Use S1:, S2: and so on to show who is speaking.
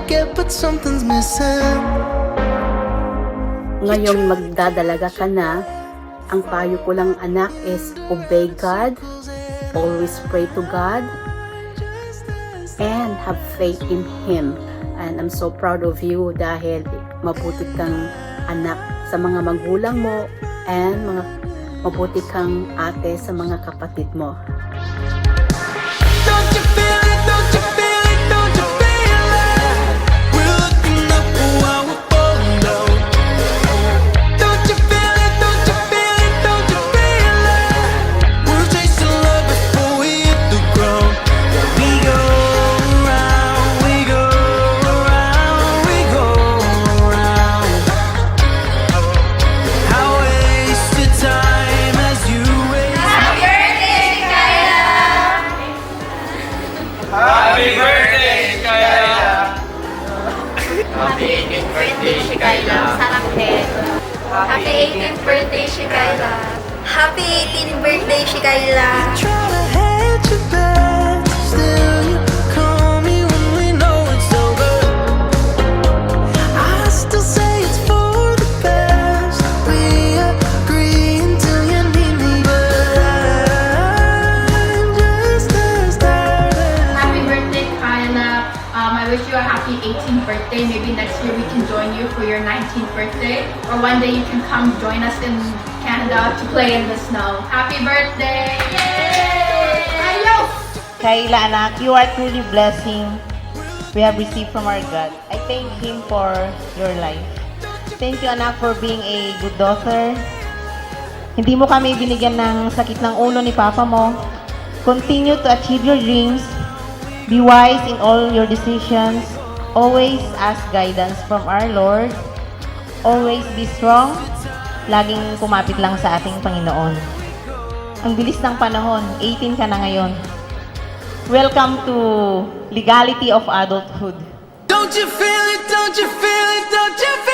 S1: get, but something's missing.
S2: Ngayong magdadalaga ka na, ang payo ko lang anak is obey God, always pray to God, and have faith in Him. And I'm so proud of you dahil mabuti kang anak sa mga magulang mo and mabuti kang ate sa mga kapatid mo.
S1: Don't you feel it? Don't you feel it? Don't you feel it? We're looking up while we're falling down. Don't you feel it? Don't you feel it? Don't you feel it? We're chasing love before we hit the ground. We go around, we go around, we go around. How wasted time as you waste.
S3: Happy birthday, Shekylla!
S4: Happy 18th birthday, Shekylla. Sarap din. Happy 18th birthday, Shekylla. Happy 18th birthday, Shekylla.
S1: Try to hedge your bets, still you call me when we know it's over. I still say it's for the best. We agree until you need me, but I'm just as tired as
S5: Happy birthday, Kyla. I wish you a happy 18th birthday. Maybe next year we can join you for your 19th birthday. Or one day you can come join us in Canada to play in the snow. Happy birthday! Yay! Ayaw!
S6: Shekylla, anak, you are truly blessing we have received from our God. I thank Him for your life. Thank you, anak, for being a good daughter. Hindi mo kami binigyan ng sakit ng ulo ni Papa mo. Continue to achieve your dreams. Be wise in all your decisions. Always ask guidance from our Lord. Always be strong. Laging kumapit lang sa ating Panginoon. Ang bilis ng panahon, 18 ka na ngayon. Welcome to legality of adulthood.
S1: Don't you feel it? Don't you feel it? Don't you feel it?